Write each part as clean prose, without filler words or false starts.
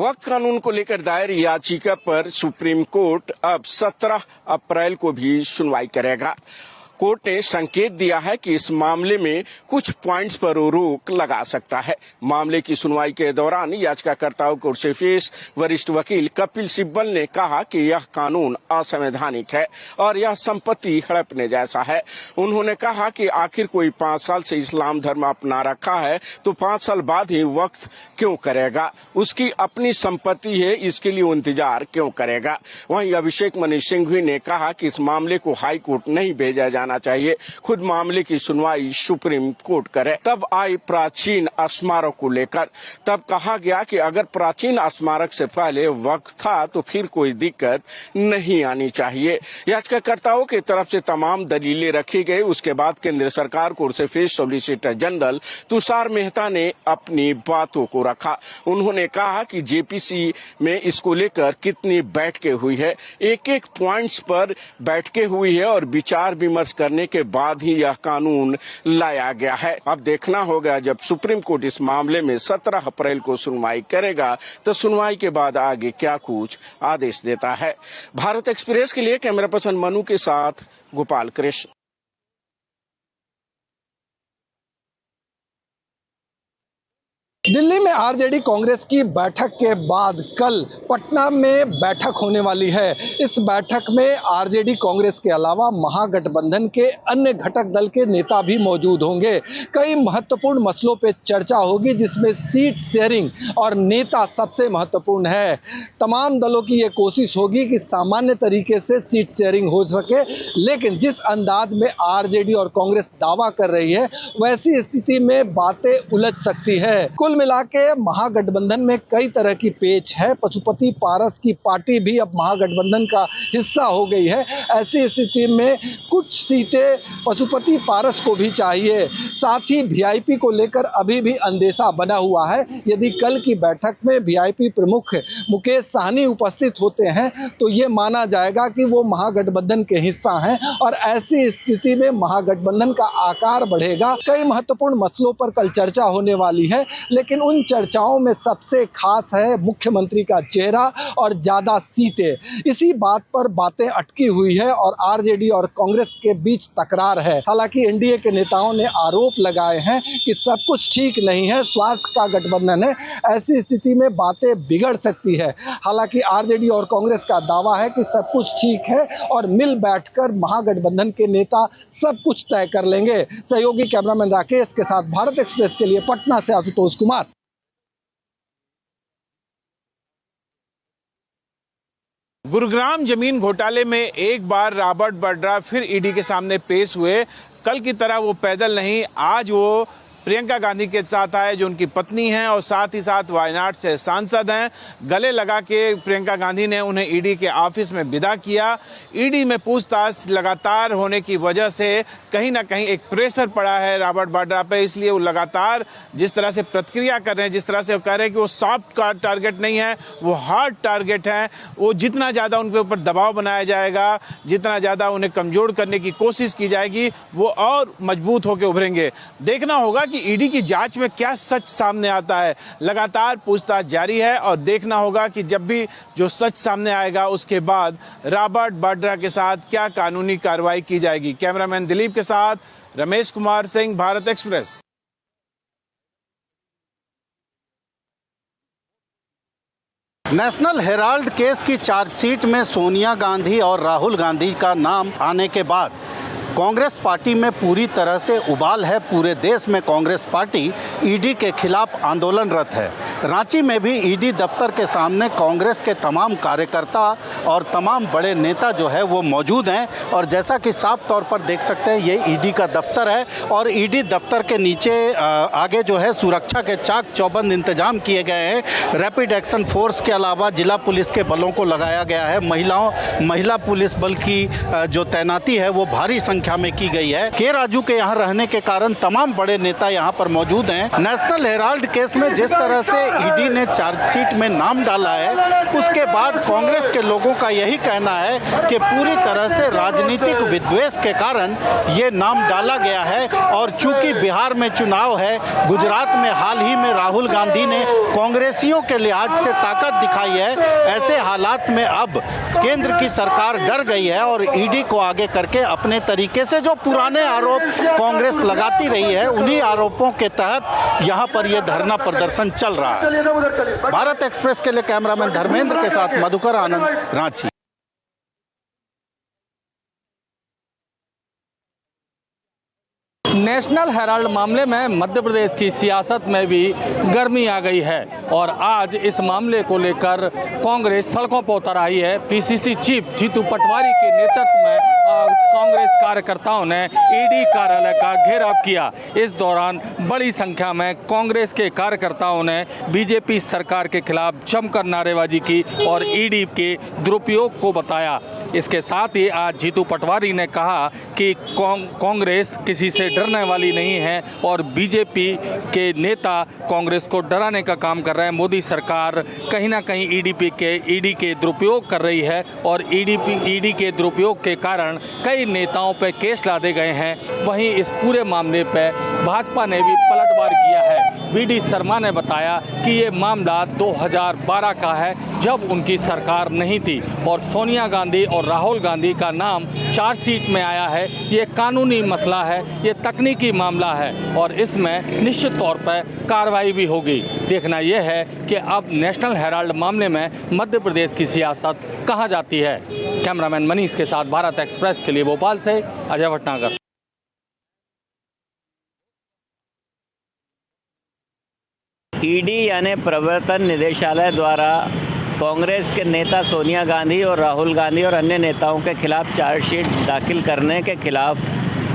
वक्त कानून को लेकर दायर याचिका पर सुप्रीम कोर्ट अब 17 अप्रैल को भी सुनवाई करेगा। कोर्ट ने संकेत दिया है कि इस मामले में कुछ पॉइंट्स पर रोक लगा सकता है। मामले की सुनवाई के दौरान याचिकाकर्ताओं को से पेश वरिष्ठ वकील कपिल सिब्बल ने कहा कि यह कानून असंवैधानिक है और यह संपत्ति हड़पने जैसा है। उन्होंने कहा कि आखिर कोई 5 साल से इस्लाम धर्म अपना रखा है तो 5 साल बाद ही वक्त क्यों करेगा? उसकी अपनी संपत्ति है, इसके लिए इंतजार क्यों करेगा? वहीं अभिषेक मनु सिंघवी ने कहा कि इस मामले को हाई कोर्ट नहीं भेजा जाना चाहिए, खुद मामले की सुनवाई सुप्रीम कोर्ट करे। तब आई प्राचीन स्मारक को लेकर, तब कहा गया कि अगर प्राचीन स्मारक से पहले वक्त था तो फिर कोई दिक्कत नहीं आनी चाहिए। याचिकाकर्ताओं की तरफ से तमाम दलीलें रखी गई। उसके बाद केंद्र सरकार को से पेश सॉलिसिटर जनरल तुषार मेहता ने अपनी बातों को रखा। उन्होंने कहा कि जेपीसी में इसको लेकर कितनी बैठकें हुई है, एक पॉइंट्स पर बैठकें हुई है और विचार विमर्श करने के बाद ही यह कानून लाया गया है। अब देखना होगा जब सुप्रीम कोर्ट इस मामले में 17 अप्रैल को सुनवाई करेगा तो सुनवाई के बाद आगे क्या कुछ आदेश देता है। भारत एक्सप्रेस के लिए कैमरा पर्सन मनु के साथ गोपाल कृष्ण। दिल्ली में आरजेडी कांग्रेस की बैठक के बाद कल पटना में बैठक होने वाली है। इस बैठक में आरजेडी कांग्रेस के अलावा महागठबंधन के अन्य घटक दल के नेता भी मौजूद होंगे। कई महत्वपूर्ण मसलों पे चर्चा होगी जिसमें सीट शेयरिंग और नेता सबसे महत्वपूर्ण है। तमाम दलों की ये कोशिश होगी कि सामान्य तरीके से सीट शेयरिंग हो सके, लेकिन जिस अंदाज में आरजेडी और कांग्रेस दावा कर रही है वैसी स्थिति में बातें उलझ सकती है। कुल मिला के महागठबंधन में कई तरह की पेच है। पशुपति पारस की पार्टी भी अब महागठबंधन का हिस्सा हो गई है। ऐसी स्थिति में कुछ सीटें पशुपति पारस को भी चाहिए। साथ ही वीआईपी को लेकर अभी भी अंदेशा बना हुआ है। यदि कल की बैठक में वीआईपी प्रमुख मुकेश सहनी उपस्थित होते हैं तो ये माना जाएगा कि वो महागठबंधन के हिस्सा हैं और ऐसी स्थिति में महागठबंधन का आकार बढ़ेगा। कई महत्वपूर्ण मसलों पर कल चर्चा होने वाली है, लेकिन उन चर्चाओं में सबसे खास है मुख्यमंत्री का चेहरा और ज्यादा सीटें। इसी बात पर बातें अटकी हुई है और आरजेडी और कांग्रेस के बीच तकरार है। हालांकि एनडीए के नेताओं ने आरोप लगाए हैं कि सब कुछ ठीक नहीं है, स्वार्थ का गठबंधन है। ऐसी स्थिति में बातें बिगड़ सकती है। हालांकि आरजेडी और कांग्रेस का दावा है कि सब कुछ ठीक है और मिल बैठकर महागठबंधन के नेता सब कुछ तय कर लेंगे। सहयोगी कैमरामैन राकेश के साथ भारत एक्सप्रेस के लिए पटना से आशुतोष कुमार। गुरुग्राम जमीन घोटाले में एक बार रॉबर्ट वाड्रा फिर ईडी के सामने पेश हुए। कल की तरह वो पैदल नहीं, आज वो प्रियंका गांधी के साथ आए जो उनकी पत्नी हैं और साथ ही साथ वायनाड से सांसद हैं। गले लगा के प्रियंका गांधी ने उन्हें ईडी के ऑफिस में विदा किया। ईडी में पूछताछ लगातार होने की वजह से कहीं ना कहीं एक प्रेशर पड़ा है रॉबर्ट वाड्रा पे, इसलिए वो लगातार जिस तरह से प्रतिक्रिया कर रहे हैं, जिस तरह से वो कह रहे हैं कि वो सॉफ्ट टारगेट नहीं है, वो हार्ड टारगेट है। वो जितना ज़्यादा उनके ऊपर दबाव बनाया जाएगा, जितना ज़्यादा उन्हें कमज़ोर करने की कोशिश की जाएगी, वो और मजबूत होकर उभरेंगे। देखना होगा कि ईडी की जांच में क्या सच सामने आता है। लगातार पूछताछ जारी है और देखना होगा कि जब भी जो सच सामने आएगा उसके बाद रॉबर्ट वाड्रा के साथ क्या कानूनी कार्रवाई की जाएगी। कैमरामैन दिलीप के साथ Ramesh Kumar Singh, Bharat express. National Herald case की चार्जशीट में सोनिया गांधी और राहुल गांधी का नाम आने के बाद कांग्रेस पार्टी में पूरी तरह से उबाल है। पूरे देश में कांग्रेस पार्टी ईडी के खिलाफ आंदोलनरत है। रांची में भी ईडी दफ्तर के सामने कांग्रेस के तमाम कार्यकर्ता और तमाम बड़े नेता जो है वो मौजूद हैं और जैसा कि साफ तौर पर देख सकते हैं ये ईडी का दफ्तर है और ईडी दफ्तर के नीचे आगे जो है सुरक्षा के चाक चौबंद इंतजाम किए गए हैं। रैपिड एक्शन फोर्स के अलावा जिला पुलिस के बलों को लगाया गया है। महिला पुलिस बल की जो तैनाती है वो भारी संख्या में की गई है। के राजू के यहाँ रहने के कारण तमाम बड़े नेता यहाँ पर मौजूद हैं। नेशनल हेराल्ड केस में जिस तरह से ईडी ने चार्जशीट में नाम डाला है, उसके बाद कांग्रेस के लोगों का यही कहना है कि पूरी तरह से राजनीतिक विद्वेष के कारण ये नाम डाला गया है। और चूंकि बिहार में चुनाव है, गुजरात में हाल ही में राहुल गांधी ने कांग्रेसियों के लिहाज से ताकत दिखाई है, ऐसे हालात में अब केंद्र की सरकार डर गई है और ईडी को आगे करके अपने तरीके से जो पुराने आरोप कांग्रेस लगाती रही है, उन्हीं आरोपों के तहत यहां पर यह धरना प्रदर्शन चल रहा है। भारत एक्सप्रेस के लिए कैमरामैन धर्मेंद्र के साथ मधुकर आनंद, रांची। नेशनल हेराल्ड मामले में मध्य प्रदेश की सियासत में भी गर्मी आ गई है और आज इस मामले को लेकर कांग्रेस सड़कों पर उतर आई है। पीसीसी चीफ जीतू पटवारी के नेतृत्व में कांग्रेस कार्यकर्ताओं ने ईडी कार्यालय का घेराव किया। इस दौरान बड़ी संख्या में कांग्रेस के कार्यकर्ताओं ने बीजेपी सरकार के खिलाफ जमकर नारेबाजी की और ईडी के दुरुपयोग को बताया। इसके साथ ही आज जीतू पटवारी ने कहा कि कांग्रेस किसी से डरने वाली नहीं है और बीजेपी के नेता कांग्रेस को डराने का काम कर रहे हैं। मोदी सरकार कहीं ना कहीं ईडी के दुरुपयोग कर रही है और ईडी के दुरुपयोग के कारण कई नेताओं पर केस लादे गए हैं। वहीं इस पूरे मामले पर भाजपा ने भी पलटवार किया है। वीडी शर्मा ने बताया कि ये मामला 2012 का है, जब उनकी सरकार नहीं थी और सोनिया गांधी और राहुल गांधी का नाम चार्जशीट में आया है। ये कानूनी मसला है, ये तकनीकी मामला है और इसमें निश्चित तौर पर कार्रवाई भी होगी। देखना यह है कि अब नेशनल हेराल्ड मामले में मध्य प्रदेश की सियासत कहाँ जाती है। कैमरामैन मनीष के साथ भारत एक्सप्रेस के लिए भोपाल से अजय भटनागर। ईडी यानी प्रवर्तन निदेशालय द्वारा कांग्रेस के नेता सोनिया गांधी और राहुल गांधी और अन्य नेताओं के खिलाफ चार्जशीट दाखिल करने के खिलाफ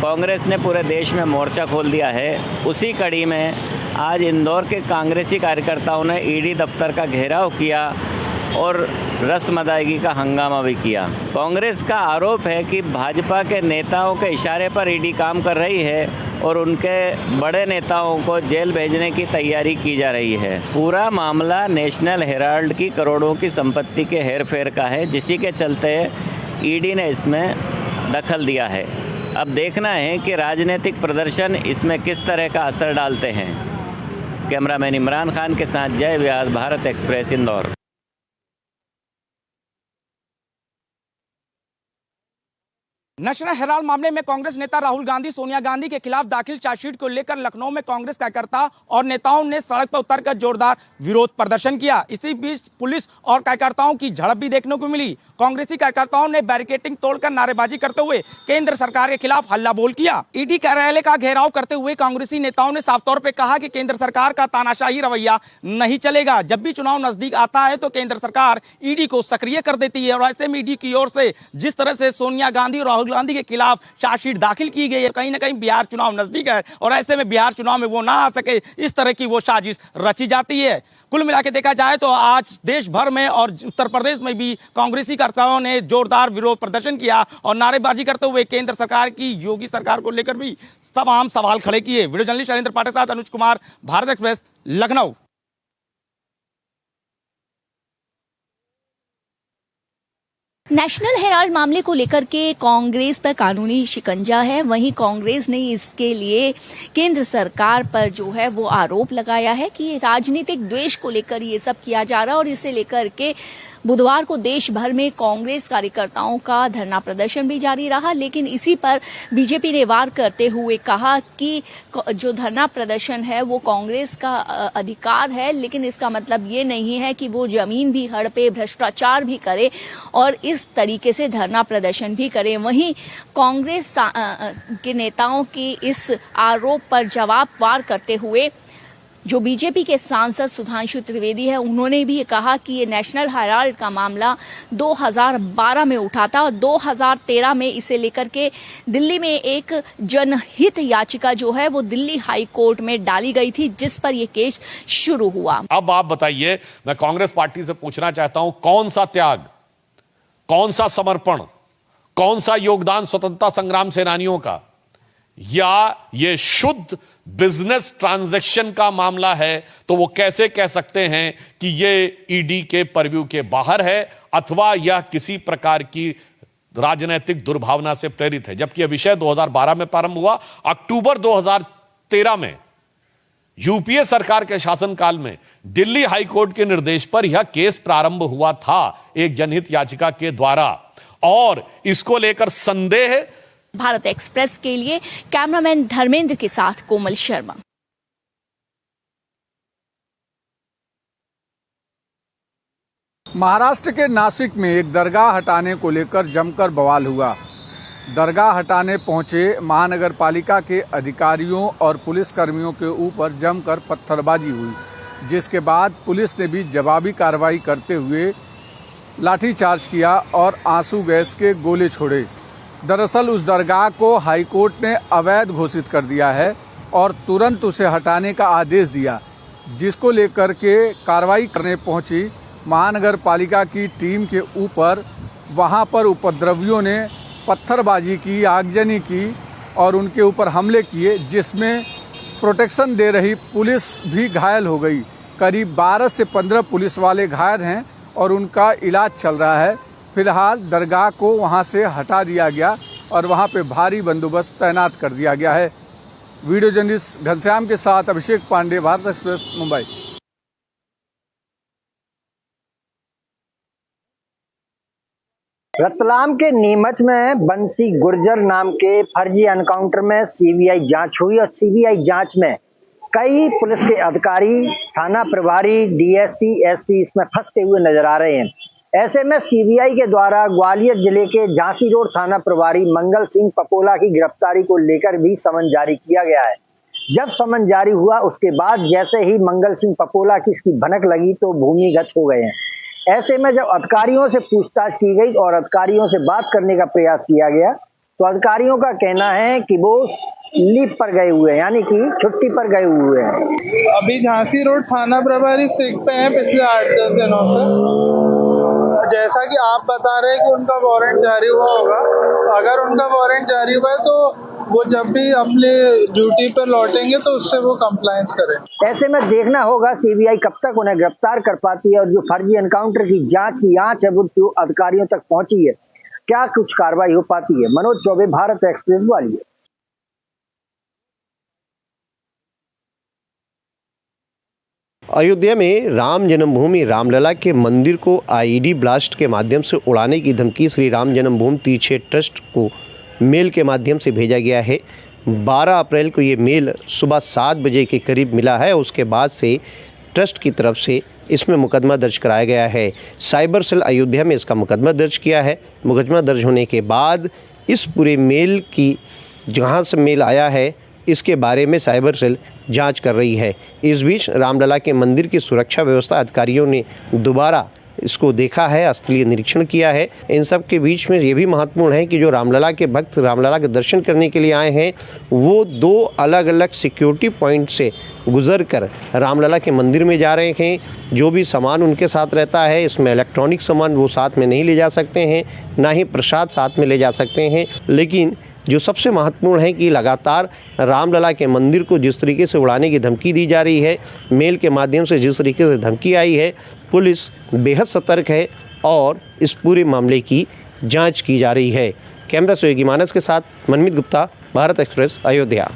कांग्रेस ने पूरे देश में मोर्चा खोल दिया है। उसी कड़ी में आज इंदौर के कांग्रेसी कार्यकर्ताओं ने ईडी दफ्तर का घेराव किया और रस्म अदायगी का हंगामा भी किया। कांग्रेस का आरोप है कि भाजपा के नेताओं के इशारे पर ईडी काम कर रही है और उनके बड़े नेताओं को जेल भेजने की तैयारी की जा रही है। पूरा मामला नेशनल हेराल्ड की करोड़ों की संपत्ति के हेरफेर का है, जिसी के चलते ईडी ने इसमें दखल दिया है। अब देखना है कि राजनीतिक प्रदर्शन इसमें किस तरह का असर डालते हैं। कैमरामैन इमरान खान के साथ Jay Vyas, Bharat express, Indore. National herald मामले में कांग्रेस नेता राहुल गांधी सोनिया गांधी के खिलाफ दाखिल चार्जशीट को लेकर लखनऊ में कांग्रेस कार्यकर्ता और नेताओं ने सड़क पर उतरकर जोरदार विरोध प्रदर्शन किया। इसी बीच पुलिस और कार्यकर्ताओं की झड़प भी देखने को मिली। कांग्रेसी कार्यकर्ताओं ने बैरिकेडिंग तोड़कर नारेबाजी करते हुए केंद्र सरकार के खिलाफ हल्ला बोल किया। ईडी कार्यालय का घेराव करते हुए कांग्रेसी नेताओं ने साफ तौर पर कहा कि केंद्र सरकार का तानाशाही रवैया नहीं चलेगा। जब भी चुनाव नजदीक आता है तो केंद्र सरकार ईडी को सक्रिय कर देती है और ऐसे में ईडी की ओर से जिस तरह से सोनिया गांधी और राहुल गांधी के खिलाफ चार्जशीट दाखिल की गई है, कहीं ना कहीं बिहार चुनाव नजदीक है और ऐसे में बिहार चुनाव में वो ना आ सके, इस तरह की वो साजिश रची जाती है। कुल मिला के देखा जाए तो आज देश भर में और उत्तर प्रदेश में भी कांग्रेसी कार्यकर्ताओं ने जोरदार विरोध प्रदर्शन किया और नारेबाजी करते हुए केंद्र सरकार की, योगी सरकार को लेकर भी तमाम सवाल खड़े किए। वीडियो जर्नलिस्ट शैलेंद्र पाठक के साथ Anuj Kumar, Bharat express, Lucknow. National herald मामले को लेकर के कांग्रेस पर कानूनी शिकंजा है। वहीं कांग्रेस ने इसके लिए केंद्र सरकार पर जो है वो आरोप लगाया है कि राजनीतिक द्वेष को लेकर ये सब किया जा रहा है और इसे लेकर के बुधवार को देश भर में कांग्रेस कार्यकर्ताओं का धरना प्रदर्शन भी जारी रहा। लेकिन इसी पर बीजेपी ने वार करते हुए कहा कि जो धरना प्रदर्शन है वो कांग्रेस का अधिकार है, लेकिन इसका मतलब ये नहीं है कि वो जमीन भी हड़पे, भ्रष्टाचार भी करे और इस तरीके से धरना प्रदर्शन भी करे। वहीं कांग्रेस के नेताओं के इस आरोप पर जवाब वार करते हुए जो बीजेपी के सांसद सुधांशु त्रिवेदी है, उन्होंने भी कहा कि ये नेशनल हेराल्ड का मामला 2012 में उठा था और 2013 में इसे लेकर के दिल्ली में एक जनहित याचिका जो है वो दिल्ली हाई कोर्ट में डाली गई थी, जिस पर ये केस शुरू हुआ। अब आप बताइए, मैं कांग्रेस पार्टी से पूछना चाहता हूं, कौन सा त्याग, कौन सा समर्पण, कौन सा योगदान स्वतंत्रता संग्राम सेनानियों का या ये शुद्ध बिजनेस ट्रांजैक्शन का मामला है, तो वो कैसे कह सकते हैं कि ये ईडी के परव्यू के बाहर है अथवा यह किसी प्रकार की राजनीतिक दुर्भावना से प्रेरित है। जबकि यह विषय 2012 में प्रारंभ हुआ। अक्टूबर 2013 में यूपीए सरकार के शासनकाल में दिल्ली हाईकोर्ट के निर्देश पर यह केस प्रारंभ हुआ था एक जनहित याचिका के द्वारा, और इसको लेकर संदेह। भारत एक्सप्रेस के लिए कैमरामैन धर्मेंद्र के साथ कोमल शर्मा। महाराष्ट्र के नासिक में एक दरगाह हटाने को लेकर जमकर बवाल हुआ। दरगाह हटाने पहुंचे महानगर पालिका के अधिकारियों और पुलिस कर्मियों के ऊपर जमकर पत्थरबाजी हुई, जिसके बाद पुलिस ने भी जवाबी कार्रवाई करते हुए लाठीचार्ज किया और आंसू गैस के गोले छोड़े। दरअसल उस दरगाह को हाईकोर्ट ने अवैध घोषित कर दिया है और तुरंत उसे हटाने का आदेश दिया, जिसको लेकर के कार्रवाई करने पहुंची महानगर पालिका की टीम के ऊपर वहां पर उपद्रवियों ने पत्थरबाजी की, आगजनी की और उनके ऊपर हमले किए, जिसमें प्रोटेक्शन दे रही पुलिस भी घायल हो गई। करीब 12 से 15 पुलिस वाले घायल हैं और उनका इलाज चल रहा है। फिलहाल दरगाह को वहां से हटा दिया गया और वहां पे भारी बंदोबस्त तैनात कर दिया गया है। वीडियो जर्नलिस्ट घनश्याम के साथ अभिषेक पांडे, भारत एक्सप्रेस, मुंबई। रतलाम के नीमच में बंसी गुर्जर नाम के फर्जी एनकाउंटर में सीबीआई जांच हुई और सीबीआई जांच में कई पुलिस के अधिकारी, थाना प्रभारी, डीएसपी, एसपी इसमें फंसते हुए नजर आ रहे हैं। ऐसे में सीबीआई के द्वारा ग्वालियर जिले के झांसी रोड थाना प्रभारी मंगल सिंह पपोला की गिरफ्तारी को लेकर भी समन जारी किया गया है। जब समन जारी हुआ उसके बाद जैसे ही मंगल सिंह पपोला की इसकी भनक लगी तो भूमिगत हो गए हैं। ऐसे में जब अधिकारियों से पूछताछ की गई और अधिकारियों से बात करने का प्रयास किया गया तो अधिकारियों का कहना है कि वो लीव पर गए हुए हैं, यानी कि छुट्टी पर गए हुए हैं। अभी झांसी रोड थाना प्रभारी सिक पे हैं पिछले 8-10 दिनों से। जैसा कि आप बता रहे हैं कि उनका वारंट जारी हुआ होगा, अगर उनका वारंट जारी हुआ है तो वो जब भी अपने ड्यूटी पर लौटेंगे तो उससे वो कंप्लायंस करें। ऐसे में देखना होगा सीबीआई कब तक उन्हें गिरफ्तार कर पाती है और जो फर्जी एनकाउंटर की जांच की आंच है वो जो अधिकारियों तक पहुंची है, क्या कुछ कार्रवाई हो पाती है। मनोज चौबे, भारत एक्सप्रेस, ग्वालियर। अयोध्या में राम जन्मभूमि रामलला के मंदिर को आईईडी ब्लास्ट के माध्यम से उड़ाने की धमकी श्री राम जन्मभूमि तीर्थ ट्रस्ट को मेल के माध्यम से भेजा गया है। 12 अप्रैल को ये मेल सुबह 7 बजे के करीब मिला है। उसके बाद से ट्रस्ट की तरफ से इसमें मुकदमा दर्ज कराया गया है। साइबर सेल अयोध्या में इसका मुकदमा दर्ज किया है। मुकदमा दर्ज होने के बाद इस पूरे मेल की जहाँ से मेल आया है इसके बारे में साइबर सेल जांच कर रही है। इस बीच रामलला के मंदिर की सुरक्षा व्यवस्था अधिकारियों ने दोबारा इसको देखा है, स्थलीय निरीक्षण किया है। इन सब के बीच में ये भी महत्वपूर्ण है कि जो रामलला के भक्त रामलला के दर्शन करने के लिए आए हैं वो 2 अलग अलग सिक्योरिटी पॉइंट से गुजर कर रामलला के मंदिर में जा रहे हैं। जो भी सामान उनके साथ रहता है, इसमें इलेक्ट्रॉनिक सामान वो साथ में नहीं ले जा सकते हैं, ना ही प्रसाद साथ में ले जा सकते हैं। लेकिन जो सबसे महत्वपूर्ण है कि लगातार रामलला के मंदिर को जिस तरीके से उड़ाने की धमकी दी जा रही है, मेल के माध्यम से जिस तरीके से धमकी आई है, पुलिस बेहद सतर्क है और इस पूरे मामले की जांच की जा रही है। कैमरा सहयोगी मानस के साथ मनमीत गुप्ता, भारत एक्सप्रेस, अयोध्या।